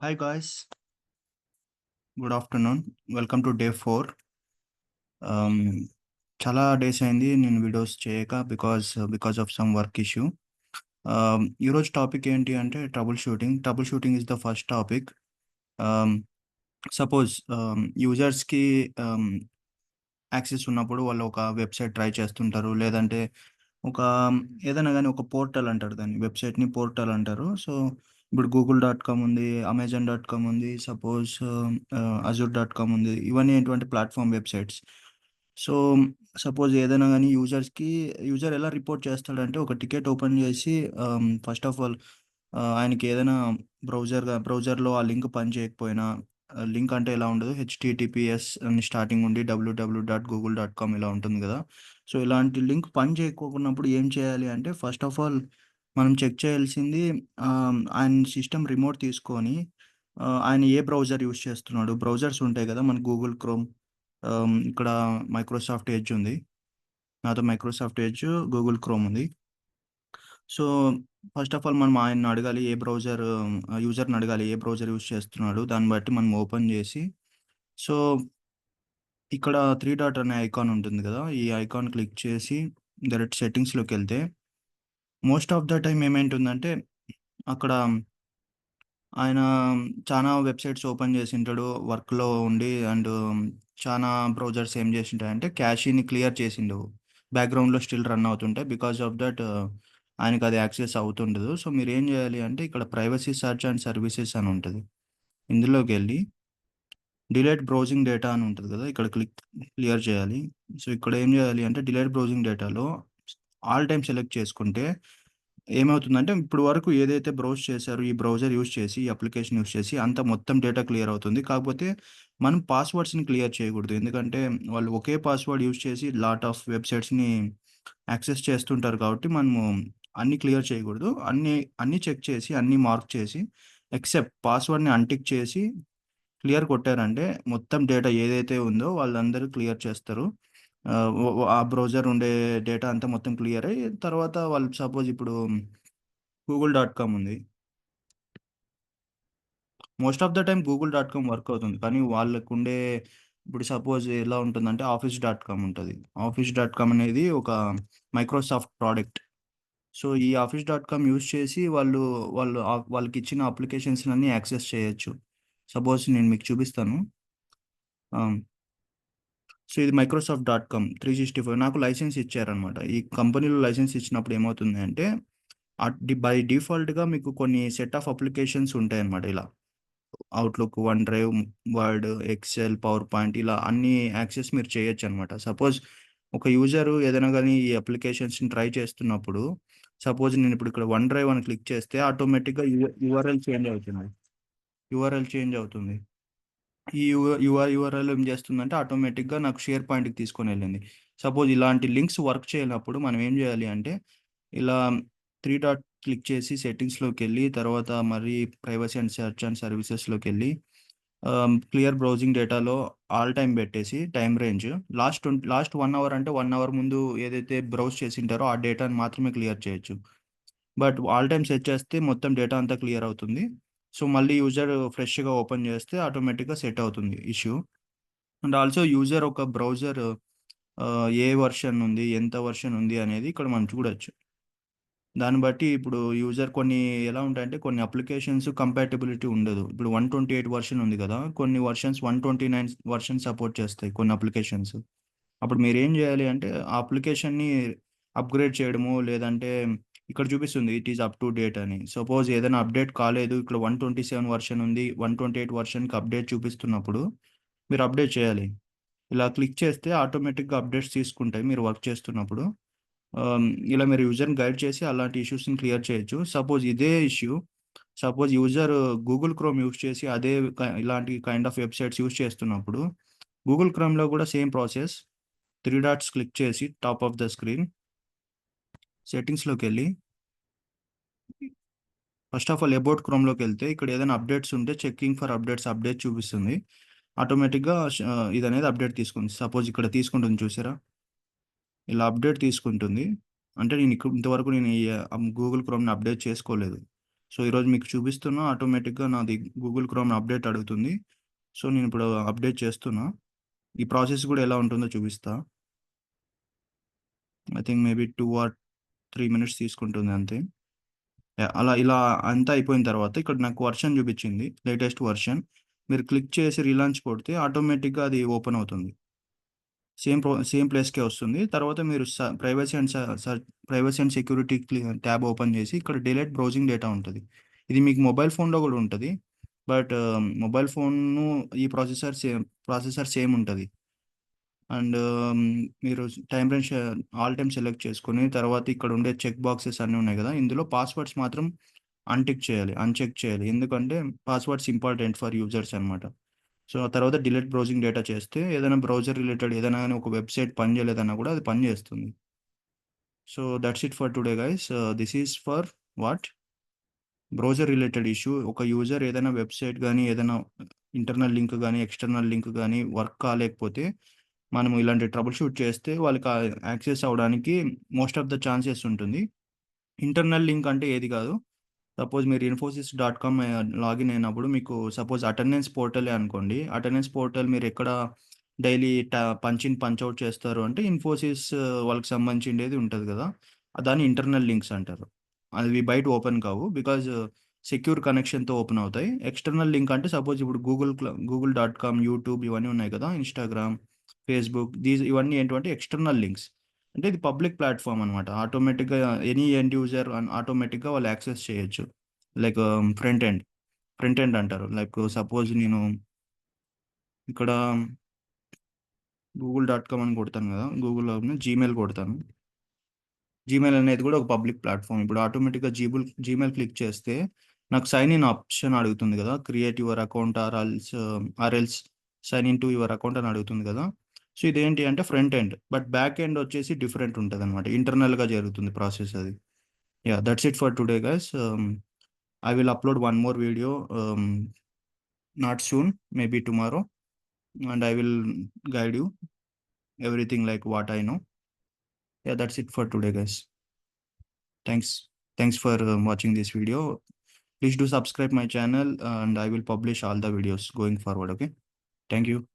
Hi guys, good afternoon. Welcome to day 4. Um, చాలా days అయింది నేను వీడియోస్ చేయక because of some work issue. ఈరోజు టాపిక్ ఏంటి అంటే trouble shooting. Trouble shooting is the first topic. Suppose యూజర్స్కి access ఉన్నప్పుడు వాళ్ళు ఒక వెబ్సైట్ ట్రై చేస్తుంటారు, లేదంటే ఒక ఏదైనా కానీ ఒక పోర్టల్ అంటారు, దాన్ని వెబ్సైట్ని పోర్టల్ అంటారు. సో ఇప్పుడు గూగుల్.com ఉంది, అమెజాన్.com ఉంది, సపోజ్ అజూర్.com ఉంది. ఇవన్నీ ఏంటంటే ప్లాట్ఫామ్ వెబ్సైట్స్. సో సపోజ్ ఏదైనా కానీ యూజర్ ఎలా రిపోర్ట్ చేస్తాడంటే ఒక టికెట్ ఓపెన్ చేసి ఫస్ట్ ఆఫ్ ఆల్ ఆయనకి ఏదైనా బ్రౌజర్లో ఆ లింక్ పని చేయకపోయినా, లింక్ అంటే ఎలా ఉండదు, హెచ్టిటిపిఎస్ అని స్టార్టింగ్ ఉండి www.google.com ఇలా ఉంటుంది కదా. సో ఇలాంటి లింక్ పని చేయకోకున్నప్పుడు ఏం చేయాలి అంటే ఫస్ట్ ఆఫ్ ఆల్ మనం చెక్ చేయాల్సింది, ఆయన సిస్టమ్ రిమోట్ తీసుకొని ఆయన ఏ బ్రౌజర్ యూస్ చేస్తున్నాడు. బ్రౌజర్స్ ఉంటాయి కదా, మన గూగుల్ క్రోమ్, ఇక్కడ మైక్రోసాఫ్ట్ ఎడ్జ్ ఉంది. నాతో మైక్రోసాఫ్ట్ ఎడ్జ్, గూగుల్ క్రోమ్ ఉంది. సో ఫస్ట్ ఆఫ్ ఆల్ మనం ఆయన్ని అడగాలి, యూజర్ని అడగాలి ఏ బ్రౌజర్ యూస్ చేస్తున్నాడు. దాన్ని బట్టి మనం ఓపెన్ చేసి, సో ఇక్కడ త్రీ డాట్ అనే ఐకాన్ ఉంటుంది కదా, ఈ ఐకాన్ క్లిక్ చేసి డైరెక్ట్ సెట్టింగ్స్లోకి వెళ్తే మోస్ట్ ఆఫ్ ద టైం ఏమైంటుందంటే అక్కడ ఆయన చాలా వెబ్సైట్స్ ఓపెన్ చేసింటాడు వర్క్లో ఉండి. అండ్ చాలా బ్రౌజర్స్ ఏం చేసింటాయంటే క్యాషీని క్లియర్ చేసిండవు, బ్యాక్గ్రౌండ్లో స్టిల్ రన్ అవుతుంటాయి. బికాస్ ఆఫ్ దట్ ఆయనకు అది యాక్సెస్ అవుతుండదు. సో మీరు ఏం చేయాలి అంటే ఇక్కడ ప్రైవసీ సర్చ్ అండ్ సర్వీసెస్ అని ఉంటుంది, ఇందులోకి వెళ్ళి డిలీట్ బ్రౌజింగ్ డేటా అని ఉంటుంది కదా, ఇక్కడ క్లియర్ చేయాలి. సో ఇక్కడ ఏం చేయాలి అంటే డిలీట్ బ్రౌజింగ్ డేటాలో ఆల్ టైమ్ సెలెక్ట్ చేసుకుంటే ఏమవుతుందంటే ఇప్పుడు వరకు ఏదైతే బ్రౌజ్ చేశారో ఈ బ్రౌజర్ యూస్ చేసి, ఈ అప్లికేషన్ యూస్ చేసి అంత మొత్తం డేటా క్లియర్ అవుతుంది. కాకపోతే మనం పాస్వర్డ్స్ని క్లియర్ చేయకూడదు, ఎందుకంటే వాళ్ళు ఒకే పాస్వర్డ్ యూస్ చేసి లాట్ ఆఫ్ వెబ్సైట్స్ని యాక్సెస్ చేస్తుంటారు. కాబట్టి మనము అన్ని క్లియర్ చేయకూడదు, అన్ని చెక్ చేసి అన్ని మార్క్ చేసి ఎక్సెప్ట్ పాస్వర్డ్ని అన్టిక్ చేసి క్లియర్ కొట్టారంటే మొత్తం డేటా ఏదైతే ఉందో వాళ్ళందరూ క్లియర్ చేస్తారు. ఆ బ్రౌజర్ ఉండే డేటా అంతా మొత్తం క్లియర్ అయ్యి తర్వాత వాళ్ళు సపోజ్ ఇప్పుడు గూగుల్.com ఉంది. Most of the time Google work అవుతుంది. కానీ వాళ్ళకుండే ఇప్పుడు సపోజ్ ఎలా ఉంటుందంటే ఆఫీస్.com ఉంటది. ఆఫీస్.com అనేది ఒక మైక్రోసాఫ్ట్ ప్రోడక్ట్. సో ఈ ఆఫీస్.com యూజ్ చేసి వాళ్ళకిచ్చిన అప్లికేషన్స్‌నన్నీ యాక్సెస్ చేయొచ్చు. సపోజ్ నేను మీకు చూపిస్తాను. ఆహ్, సో ఇది మైక్రోసాఫ్ట్.com 365 నాకు లైసెన్స్ ఇచ్చారనమాట. ఈ కంపెనీలో లైసెన్స్ ఇచ్చినప్పుడు ఏమవుతుంది అంటే బై డిఫాల్ట్‌గా మీకు కొన్ని సెట్ ఆఫ్ అప్లికేషన్స్ ఉంటాయన్నమాట ఇలా. Outlook, OneDrive, Word, Excel, PowerPoint ఇలా అన్ని యాక్సెస్ మీరు చేయొచ్చనమాట. సపోజ్ ఒక యూజరు ఏదైనా గానీ ఈ అప్లికేషన్స్‌ని ట్రై చేస్తున్నప్పుడు, సపోజ్ నేనిప్పుడు ఇక్కడ వన్ డ్రైవ్ అని క్లిక్ చేస్తే ఆటోమేటిక్‌గా యూఆర్ఎల్ చేంజ్ అవుతుంది. యూఆర్ఎల్ చేంజ్ అవుతుంది. ఈ యూఆర్ఎల్ ఏం చేస్తుందంటే ఆటోమేటిక్‌గా నాకు షేర్ పాయింట్‌కి తీసుకొనెళ్ళింది. సపోజ్ ఇలాంటి లింక్స్ వర్క్ చేయనప్పుడు మనం ఏం చేయాలి అంటే ఇలా త్రీ డాట్ క్లిక్ చేసి సెట్టింగ్స్‌లోకెళ్ళి తర్వాత మరి ప్రైవసీ అండ్ సెర్చ్ అండ్ సర్వీసెస్‌లోకెళ్ళి క్లియర్ బ్రౌజింగ్ డేటాలో ఆల్ టైమ్ పెట్టేసి టైమ్ రేంజ్ లాస్ట్ 1 అవర్ అంటే 1 అవర్ ముందు ఏదైతే బ్రౌజ్ చేసింటారో ఆ డేటాని మాత్రమే క్లియర్ చేయొచ్చు. బట్ ఆల్ టైమ్ సెట్ చేస్తే మొత్తం డేటా అంతా క్లియర్ అవుతుంది. సో మళ్ళీ యూజర్ ఫ్రెష్‌గా ఓపెన్ చేస్తే ఆటోమేటిక్‌గా సెట్ అవుతుంది ఇష్యూ. అండ్ ఆల్సో యూజర్ ఒక బ్రౌజర్ ఏ వెర్షన్ ఉంది, ఎంత వెర్షన్ ఉంది అనేది ఇక్కడ మనం చూడొచ్చు. దాన్ని బట్టి ఇప్పుడు యూజర్ కొన్ని ఎలా ఉంటాయంటే కొన్ని అప్లికేషన్స్ కంపాటిబిలిటీ ఉండదు. ఇప్పుడు 128 వెర్షన్ ఉంది కదా, కొన్ని వెర్షన్స్ 129 వెర్షన్ సపోర్ట్ చేస్తాయి కొన్ని అప్లికేషన్స్. అప్పుడు మీరేం జేయాలి అంటే ఆ అప్లికేషన్‌ని అప్‌గ్రేడ్ చేయడమో, లేదంటే ఇక్కడ చూపిస్తుంది it is up to date అని. సపోజ్ ఏదైనా అప్‌డేట్ కాలేదు, ఇక్కడ 127 వెర్షన్ ఉంది, 128 వెర్షన్‌కి అప్‌డేట్ చూపిస్తున్నప్పుడు మీరు అప్‌డేట్ చేయాలి. ఇలా క్లిక్ చేస్తే ఆటోమేటిక్‌గా అప్‌డేట్స్ తీసుకుంటాయి మీరు వర్క్ చేస్తున్నప్పుడు. ఇలా మీరు యూజర్‌ని గైడ్ చేసి అలాంటి ఇష్యూస్‌ని క్లియర్ చేయొచ్చు. సపోజ్ ఇదే issue, suppose user Google Chrome use చేసి అదే ఇలాంటి కైండ్ ఆఫ్ వెబ్‌సైట్స్ యూజ్ చేస్తున్నప్పుడు గూగుల్ క్రోమ్‌లో కూడా same process. Three dots click చేసి టాప్ ఆఫ్ ద స్క్రీన్ సెట్టింగ్స్‌లోకెళ్ళి ఫస్ట్ ఆఫ్ ఆల్ అబౌట్ క్రోమ్‌లోకెళ్తే ఇక్కడ ఏదైనా అప్డేట్స్ ఉంటే చెకింగ్ ఫర్ అప్డేట్ చూపిస్తుంది. ఆటోమేటిక్‌గా ఇదనేది అప్డేట్ తీసుకుంది. సపోజ్ ఇక్కడ తీసుకుంటుంది చూసారా? ఇలా అప్డేట్ తీసుకుంటుంది. అంటే నేను ఇంతవరకు నేను ఈ గూగుల్ క్రోమ్‌ని అప్డేట్ చేసుకోలేదు. సో, ఈరోజు మీకు చూపిస్తున్నా ఆటోమేటిక్‌గా నాది గూగుల్ క్రోమ్ అప్డేట్ అడుగుతుంది. సో, నేనిప్పుడు అప్డేట్ చేస్తున్నా. ఈ ప్రాసెస్ గూడా ఎలా ఉంటుందో చూపిస్తా. I think maybe 2 or 3 minutes తీసుకుంటుంది అంతే. యాహ్! అలా ఇలా అంతా అయిపోయిన తర్వాత ఇక్కడ నాకు వర్షన్ చూపిచ్చింది. Latest version. మీరు క్లిక్ చేసి రీలాంచ్ కొడితే ఆటోమేటిక్‌గా అది ఓపెన్ అవుతుంది. సేమ్ ప్లేస్‌కే వస్తుంది. తర్వాత మీరు privacy and privacy and security tab open చేసి ఇక్కడ డిలీట్ బ్రౌజింగ్ డేటా ఉంటది. ఇది మీకు మొబైల్ ఫోన్‌లో గూడా ఉంటది. బట్ మొబైల్ ఫోను ఈ ప్రాసెసర్ సేమ్ ఉంటది. అండ్ మీరు time range all time select చేసుకొని తర్వాత ఇక్కడ ఉండే చెక్ బాక్సెస్ అన్నీ ఉన్నాయి గదా! ఇందులో పాస్వర్డ్స్ మాత్రం అన్‌చెక్ చేయాలి. ఎందుకంటే పాస్వర్డ్స్ ఇంపార్టెంట్ ఫర్ యూజర్స్ అన్నమాట. సో, ఆ తర్వాత డిలీట్ బ్రౌజింగ్ డేటా చేస్తే ఏదైనా బ్రౌజర్ రిలేటెడ్ ఏదైనా గాని ఒక వెబ్‌సైట్ పని చేయలేదన్నా కూడా అది పని చేస్తుంది. So, that's it for today guys. This is for what? Browser related issue. ఒక యూజర్ ఏదైనా వెబ్‌సైట్ గాని, ఏదైనా ఇంటర్నల్ లింక్ గాని, ఎక్స్‌టర్నల్ లింక్ గాని వర్క్ కాలేకపోతే మనము ఇలాంటి ట్రబుల్ షూట్ చేస్తే వాళ్ళకి యాక్సెస్ అవ్వడానికి మోస్ట్ ఆఫ్ ద ఛాన్సెస్ ఉంటుంది. ఇంటర్నల్ లింక్ అంటే ఏది కాదు. సపోజ్ మీరు ఇన్ఫోసిస్ డాట్ కామ్ లాగిన్ అయినప్పుడు మీకు సపోజ్ అటెండెన్స్ పోర్టలే అనుకోండి. అటెండెన్స్ పోర్టల్ మీరెక్కడ daily punch in, punch out చేస్తారు అంటే ఇన్ఫోసిస్ వాళ్ళకి సంబంధించిండేది ఉంటది గదా! దాన్ని ఇంటర్నల్ లింక్స్ అంటారు. అవి బయట ఓపెన్ కావు. బికాజ్ సెక్యూర్ కనెక్షన్‌తో ఓపెన్ అవుతాయి. ఎక్స్‌టర్నల్ లింక్ అంటే సపోజ్ ఇప్పుడు గూగుల్ డాట్ కామ్, యూట్యూబ్ ఇవన్నీ ఉన్నాయి కదా! ఇన్‌స్టాగ్రామ్, ఫేస్‌బుక్ ఇవన్నీ ఏంటంటే ఎక్స్‌టర్నల్ లింక్స్. అంటే ఇది పబ్లిక్ ప్లాట్‌ఫార్మ్ అనమాట. ఆటోమేటిక్‌గా ఎనీ ఎండ్ యూజర్ ఆటోమేటిక్‌గా వాళ్ళు యాక్సెస్ చేయొచ్చు. Like front end. Front end అంటారు. లైక్ సపోజ్ నేను ఇక్కడ గూగుల్ డాట్ కామ్ అని కొడతాను గదా! గూగుల్‌లోనే జీమెయిల్ కొడతాను. జీమెయిల్ అనేది గూడా ఒక పబ్లిక్ ప్లాట్‌ఫార్మ్. ఇప్పుడు ఆటోమేటిక్‌గా జీమెయిల్ క్లిక్ చేస్తే నాకు సైన్ ఇన్ ఆప్షన్ అడుగుతుంది గదా! Create your account or else sign in to your account అని అడుగుతుంది గదా! సో, ఇదేంటి అంటే front end. But back end వచ్చేసి డిఫరెంట్ ఉంటదనమాట. ఇంటర్నల్‌గా జరుగుతుంది ప్రాసెస్ అది. Yeah! That's it for today guys. I will upload one more video, not soon, maybe tomorrow, and I will guide you everything like what I know. Yeah, that's it for today, guys. Thanks. Thanks for watching this video. Please do subscribe my channel, and I will publish all the videos going forward. Okay. Thank you.